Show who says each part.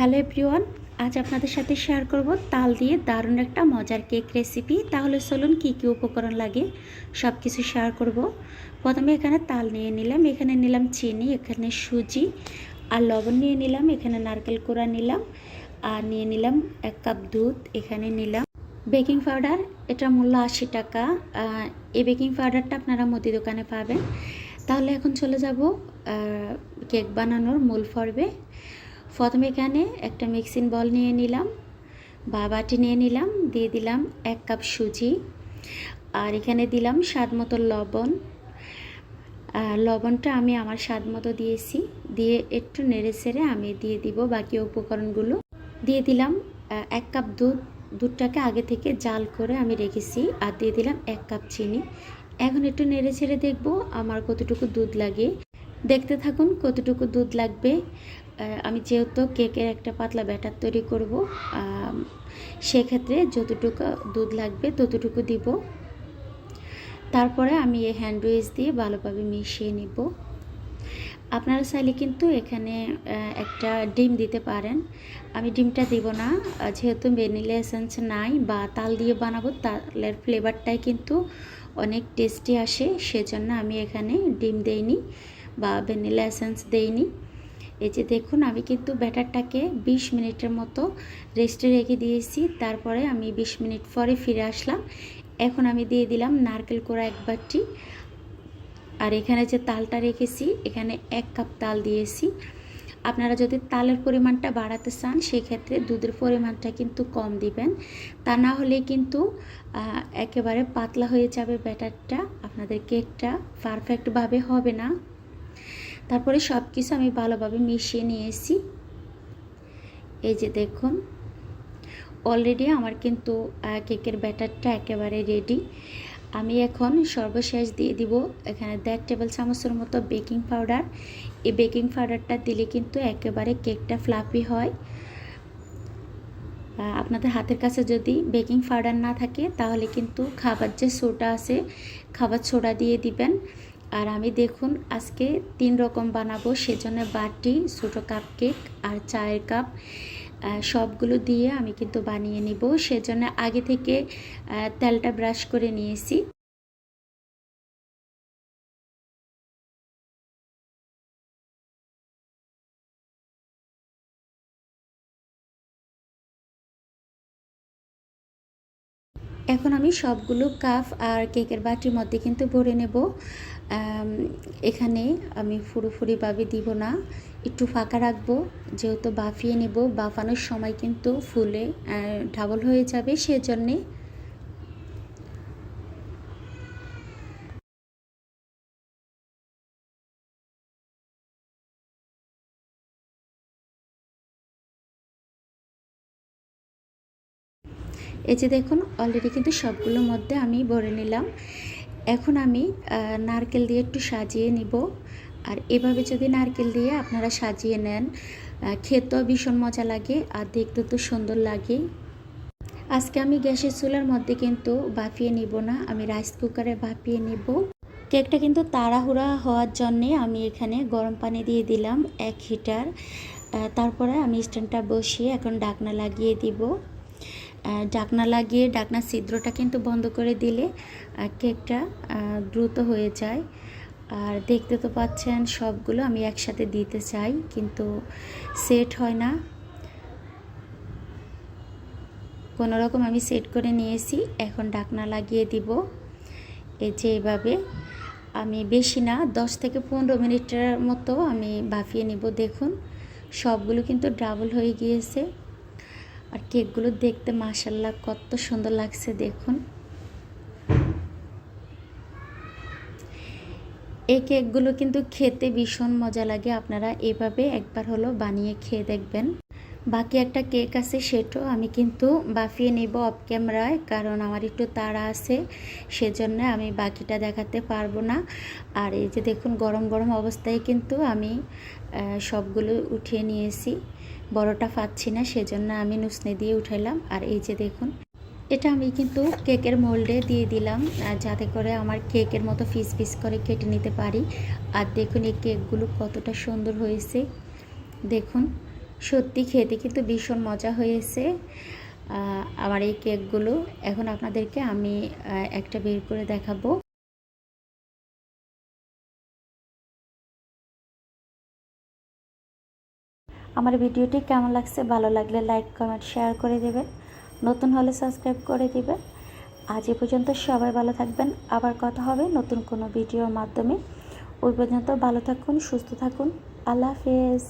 Speaker 1: Hello everyone, আজ আপনাদের সাথে শেয়ার করব তাল দিয়ে দারুণ একটা মজার কেক রেসিপি। তাহলে চলুন কী কী উপকরণ লাগে সব কিছু শেয়ার করব। প্রথমে এখানে তাল নিয়ে নিলাম, এখানে নিলাম চিনি, এখানে সুজি আর লবণ নিয়ে নিলাম, এখানে নারকেল কোড়া নিলাম আর নিয়ে নিলাম 1 কাপ দুধ। এখানে নিলাম বেকিং পাউডার, এটা মূল্য 80 টাকা। এই বেকিং পাউডারটা আপনারা মুদি দোকানে পাবেন। তাহলে এখন চলে যাব কেক বানানোর মূল পর্বে। প্রথমে এখানে একটা মিক্সিং বল নিয়ে নিলাম বা বাটি নিয়ে নিলাম, দিয়ে দিলাম 1 কাপ সুজি আর এখানে দিলাম স্বাদ মতো লবণ। লবণটা আমি আমার স্বাদ মতো দিয়েছি, দিয়ে একটু নেড়ে ছেড়ে আমি দিয়ে দিব বাকি উপকরণগুলো। দিয়ে দিলাম 1 কাপ দুধ, দুধটাকে আগে থেকে জাল করে আমি রেখেছি, আর দিয়ে দিলাম 1 কাপ চিনি। এখন একটু নেড়ে ছেড়ে দেখব আমার কতটুকু দুধ লাগে। দেখতে থাকুন কতটুকু দুধ লাগবে। আমি যেহেতু কেকের একটা পাতলা ব্যাটার তৈরি করব, সেক্ষেত্রে যতটুকু দুধ লাগবে ততটুকু দিব। তারপরে আমি এই হ্যান্ড উইচ দিয়ে ভালোভাবে মিশিয়ে নিব। আপনারা চাইলে কিন্তু এখানে একটা ডিম দিতে পারেন, আমি ডিমটা দিব না, যেহেতু ভ্যানিলা এসেন্স নাই বা তাল দিয়ে বানাবো, তালের ফ্লেভারটাই কিন্তু অনেক টেস্টি আসে, সেজন্য আমি এখানে ডিম দেইনি বা ভ্যানিলা এসেন্স দেইনি। এই যে দেখুন, আমি কিন্তু ব্যাটারটাকে 20 মিনিটের মতো রেস্টে রেখে দিয়েছি। তারপরে আমি 20 মিনিট পরে ফিরে আসলাম। এখন আমি দিয়ে দিলাম নারকেল কোড়া 1 বাটি, আর এখানে যে তালটা রেখেছি এখানে 1 কাপ তাল দিয়েছি। আপনারা যদি তালের পরিমাণটা বাড়াতে চান সেক্ষেত্রে দুধের পরিমাণটা কিন্তু কম দিবেন, তা না হলে কিন্তু একেবারে পাতলা হয়ে যাবে ব্যাটারটা, আপনাদের কেকটা পারফেক্টভাবে হবে না। তারপরে সব কিছু আমি ভালোভাবে মিশিয়ে নিয়েছি। এই যে দেখুন, অলরেডি আমার কিন্তু কেকের ব্যাটারটা একেবারে রেডি। আমি এখন সর্বশেষ দিয়ে দিব এখানে 1.5 টেবিল চামচের মতো বেকিং পাউডার। এই বেকিং পাউডারটা দিলে কিন্তু একেবারে কেকটা ফ্লাফি হয়। আপনাদের হাতের কাছে যদি বেকিং পাউডার না থাকে তাহলে কিন্তু খাবার যে সোডা আছে, খাবার সোডা দিয়ে দিবেন। আর আমি দেখুন আজকে 3 রকম বানাবো, সেজন্য বাটি, ছোটো কাপ কেক আর চায়ের কাপ সবগুলো দিয়ে আমি কিন্তু বানিয়ে নিব, সেজন্য আগে থেকে তেলটা ব্রাশ করে নিয়েছি। এখন আমি সবগুলো কাপ আর কেকের বাটির মধ্যে কিন্তু ভরে নেব। এখানে আমি পুরোপুরিভাবে দিব না, একটু ফাঁকা রাখবো, যেহেতু বাফিয়ে নেব, বাফানোর সময় কিন্তু ফুলে ডাবল হয়ে যাবে, সেজন্যে। এই যে দেখুন, অলরেডি কিন্তু সবগুলোর মধ্যে আমি ভরে নিলাম। এখন আমি নারকেল দিয়ে একটু সাজিয়ে নিব। আর এভাবে যদি নারকেল দিয়ে আপনারা সাজিয়ে নেন, খেতেও ভীষণ মজা লাগে আর দেখতে তো সুন্দর লাগে। আজকে আমি গ্যাসের চুলার মধ্যে কিন্তু ভাপিয়ে নিব না, আমি রাইস কুকারে ভাপিয়ে নিব। কেকটা কিন্তু তাড়াহুড়া হওয়ার জন্যে আমি এখানে গরম পানি দিয়ে দিলাম 1 হিটার। তারপরে আমি স্ট্যান্ডটা বসিয়ে এখন ঢাকনা লাগিয়ে দিব। ঢাকনা লাগিয়ে ঢাকনার ছিদ্রটা কিন্তু বন্ধ করে দিলে কেকটা দ্রুত হয়ে যায়। আর দেখতে তো পাচ্ছেন সবগুলো আমি একসাথে দিতে চাই কিন্তু সেট হয় না, কোনো রকম আমি সেট করে নিয়েছি। এখন ঢাকনা লাগিয়ে দিব। এই যে এভাবে আমি বেশি না 10 থেকে 15 মিনিটের মতো আমি ভাপিয়ে নিব। দেখুন সবগুলো কিন্তু ডাবল হয়ে গিয়েছে আর কেকগুলো দেখতে মাশাআল্লাহ কত সুন্দর লাগছে দেখুন। এই কেকগুলো কিন্তু খেতে ভীষণ মজা লাগে, আপনারা এভাবে একবার হলো বানিয়ে খেয়ে দেখবেন। বাকি একটা কেক আছে, সেটাও আমি কিন্তু বাফিয়ে নেব অফ ক্যামেরায়, কারণ আমার একটু তাড়া আছে, সেজন্য আমি বাকিটা দেখাতে পারবো না। আর এই যে দেখুন, গরম গরম অবস্থায় কিন্তু আমি সবগুলো উঠিয়ে নিয়েছি, বড়টা পাচ্ছি না, সেজন্য আমি নুসনি দিয়ে উঠাইলাম। আর এই যে দেখুন, এটা আমি কিন্তু কেকের মোল্ডে দিয়ে দিলাম, যাতে করে আমার কেকের মতো পিস পিস করে কেটে নিতে পারি। আর দেখুন এই কেকগুলো কতটা সুন্দর হয়েছে দেখুন। সত্যি খেতে কিন্তু ভীষণ মজা হয়েছে আমার এই কেকগুলো। এখন আপনাদেরকে আমি একটা বের করে দেখাবো। আমার ভিডিওটি কেমন লাগছে, ভালো লাগলে লাইক কমেন্ট শেয়ার করে দেবেন, নতুন হলে সাবস্ক্রাইব করে দিবেন। আজ এ পর্যন্ত সবাই ভালো থাকবেন, আবার কথা হবে নতুন কোনো ভিডিওর মাধ্যমে। ওই পর্যন্ত ভালো থাকুন, সুস্থ থাকুন, আল্লাহ হাফেজ।